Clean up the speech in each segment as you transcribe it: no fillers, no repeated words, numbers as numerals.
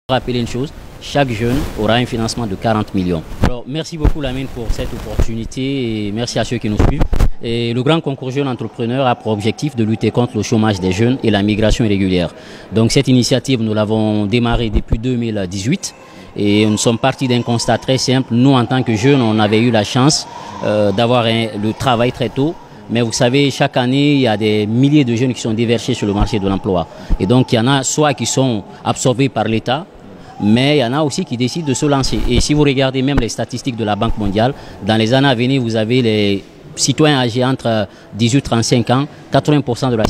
Rappeler une chose, chaque jeune aura un financement de 40 millions. Alors, merci beaucoup Lamine pour cette opportunité et merci à ceux qui nous suivent. Et le grand concours jeune entrepreneur a pour objectif de lutter contre le chômage des jeunes et la migration irrégulière. Donc cette initiative, nous l'avons démarrée depuis 2018 et nous sommes partis d'un constat très simple. Nous, en tant que jeunes, on avait eu la chance d'avoir le travail très tôt. Mais vous savez, chaque année, il y a des milliers de jeunes qui sont déversés sur le marché de l'emploi. Et donc, il y en a soit qui sont absorbés par l'État, mais il y en a aussi qui décident de se lancer. Et si vous regardez même les statistiques de la Banque mondiale, dans les années à venir, vous avez les citoyens âgés entre 18 et 35 ans, 80% de la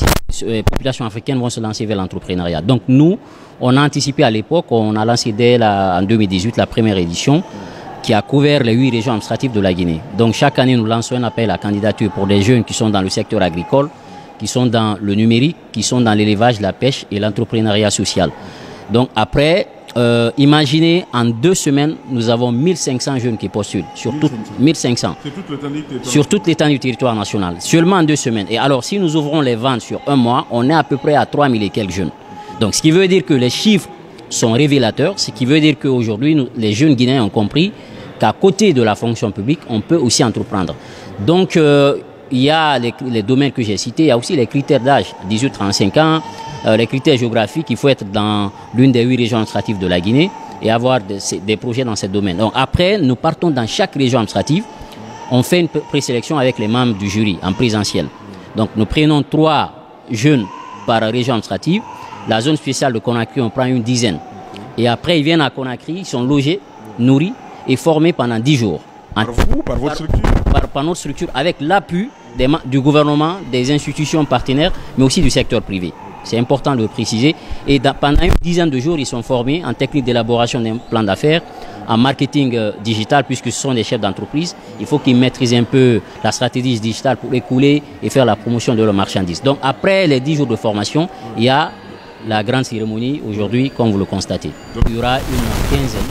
population africaine vont se lancer vers l'entrepreneuriat. Donc nous, on a anticipé à l'époque, on a lancé dès en 2018 la première édition qui a couvert les 8 régions administratives de la Guinée. Donc chaque année, nous lançons un appel à candidature pour des jeunes qui sont dans le secteur agricole, qui sont dans le numérique, qui sont dans l'élevage, la pêche et l'entrepreneuriat social. Donc après, imaginez, en 2 semaines, nous avons 1500 jeunes qui postulent. Sur 1500. Sur toute l'étendue du territoire national. Seulement en 2 semaines. Et alors, si nous ouvrons les ventes sur 1 mois, on est à peu près à 3000 et quelques jeunes. Donc, ce qui veut dire que les chiffres sont révélateurs. Ce qui veut dire qu'aujourd'hui, les jeunes Guinéens ont compris qu'à côté de la fonction publique, on peut aussi entreprendre. Donc, il y a les domaines que j'ai cités. Il y a aussi les critères d'âge, 18-35 ans. Les critères géographiques, il faut être dans l'une des 8 régions administratives de la Guinée et avoir des projets dans ce domaine. Donc après, nous partons dans chaque région administrative, on fait une présélection avec les membres du jury en présentiel. Donc nous prenons 3 jeunes par région administrative. La zone spéciale de Conakry, on prend une dizaine. Et après, ils viennent à Conakry, ils sont logés, nourris et formés pendant 10 jours. Par vous, par votre structure? Par notre structure, avec l'appui du gouvernement, des institutions partenaires, mais aussi du secteur privé. C'est important de le préciser. Et pendant une dizaine de jours, ils sont formés en technique d'élaboration d'un plan d'affaires, en marketing digital, puisque ce sont des chefs d'entreprise. Il faut qu'ils maîtrisent un peu la stratégie digitale pour écouler et faire la promotion de leurs marchandises. Donc après les 10 jours de formation, il y a la grande cérémonie aujourd'hui, comme vous le constatez. Il y aura une quinzaine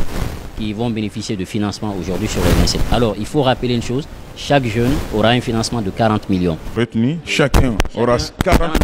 qui vont bénéficier de financement aujourd'hui sur les 27. Alors, il faut rappeler une chose, chaque jeune aura un financement de 40 millions. Retenu, chacun aura 40 millions.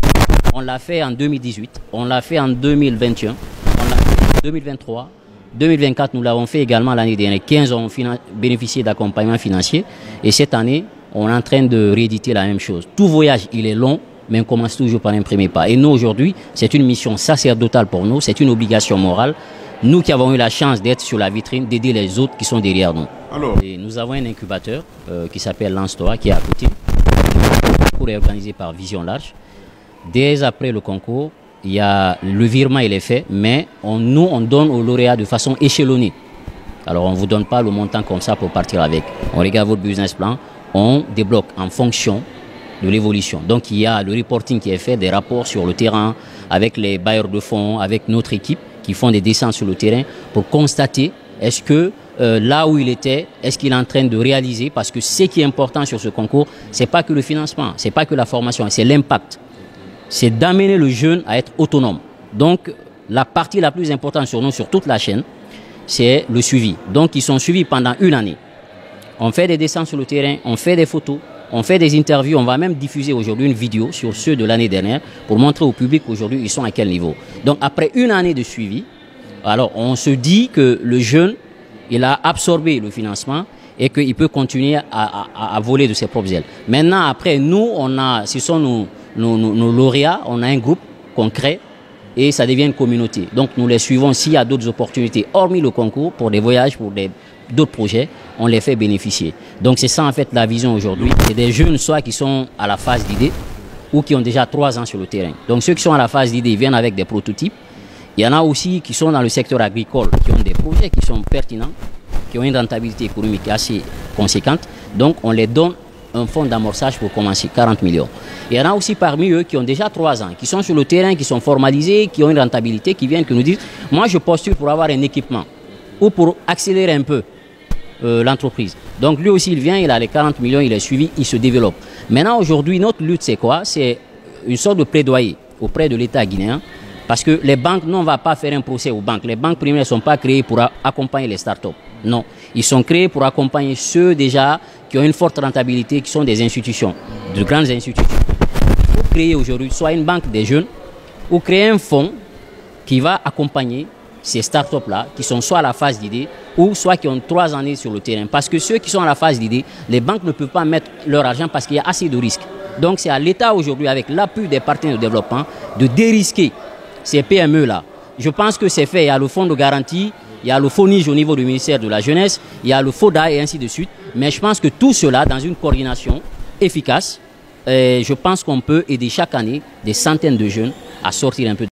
On l'a fait en 2018, on l'a fait en 2021, on l'a fait en 2023, 2024, nous l'avons fait également l'année dernière. 15 ont bénéficié d'accompagnement financier et cette année, on est en train de rééditer la même chose. Tout voyage, il est long, mais on commence toujours par un premier pas. Et nous, aujourd'hui, c'est une mission sacerdotale pour nous, c'est une obligation morale. Nous qui avons eu la chance d'être sur la vitrine, d'aider les autres qui sont derrière nous. Alors, et nous avons un incubateur qui s'appelle Lanstoa, qui est à côté. Le concours est organisé par Vision Large. Dès après le concours, il y a le virement, il est fait, mais nous, on donne aux lauréats de façon échelonnée. Alors, on ne vous donne pas le montant comme ça pour partir avec. On regarde votre business plan, on débloque en fonction de l'évolution. Donc, il y a le reporting qui est fait, des rapports sur le terrain, avec les bailleurs de fonds, avec notre équipe, qui font des descentes sur le terrain pour constater est-ce que là où il était, est-ce qu'il est en train de réaliser, parce que ce qui est important sur ce concours, ce n'est pas que le financement, ce n'est pas que la formation, c'est l'impact. C'est d'amener le jeune à être autonome. Donc, la partie la plus importante sur nous, sur toute la chaîne, c'est le suivi. Donc, ils sont suivis pendant 1 année. On fait des descentes sur le terrain, on fait des photos, on fait des interviews, on va même diffuser aujourd'hui une vidéo sur ceux de l'année dernière pour montrer au public aujourd'hui ils sont à quel niveau. Donc, après 1 année de suivi, alors on se dit que le jeune, il a absorbé le financement et qu'il peut continuer à voler de ses propres ailes. Maintenant, après, nous, ce sont nos lauréats, on a un groupe qu'on crée et ça devient une communauté. Donc nous les suivons s'il y a d'autres opportunités, hormis le concours, pour des voyages, pour d'autres projets, on les fait bénéficier. Donc c'est ça en fait la vision aujourd'hui. C'est des jeunes soit qui sont à la phase d'idée ou qui ont déjà 3 ans sur le terrain. Donc ceux qui sont à la phase d'idée, ils viennent avec des prototypes. Il y en a aussi qui sont dans le secteur agricole, qui ont des projets qui sont pertinents, qui ont une rentabilité économique assez conséquente. Donc on les donne un fonds d'amorçage pour commencer, 40 millions. Il y en a aussi parmi eux qui ont déjà 3 ans, qui sont sur le terrain, qui sont formalisés, qui ont une rentabilité, qui viennent, qui nous disent « Moi, je postule pour avoir un équipement ou pour accélérer un peu l'entreprise. » Donc lui aussi, il vient, il a les 40 millions, il est suivi, il se développe. Maintenant, aujourd'hui, notre lutte, c'est quoi? C'est une sorte de plaidoyer auprès de l'État guinéen. Parce que les banques, nous, on ne va pas faire un procès aux banques. Les banques primaires ne sont pas créées pour accompagner les startups. Non, ils sont créés pour accompagner ceux déjà qui ont une forte rentabilité, qui sont des institutions, de grandes institutions. Il faut créer aujourd'hui soit une banque des jeunes ou créer un fonds qui va accompagner ces startups-là qui sont soit à la phase d'idée ou soit qui ont 3 années sur le terrain. Parce que ceux qui sont à la phase d'idée, les banques ne peuvent pas mettre leur argent parce qu'il y a assez de risques. Donc c'est à l'État aujourd'hui, avec l'appui des partenaires de développement, de dérisquer ces PME-là. Je pense que c'est fait. Il y a le fonds de garantie, il y a le FONIGE au niveau du ministère de la Jeunesse, il y a le FODA et ainsi de suite. Mais je pense que tout cela, dans une coordination efficace, je pense qu'on peut aider chaque année des centaines de jeunes à sortir un peu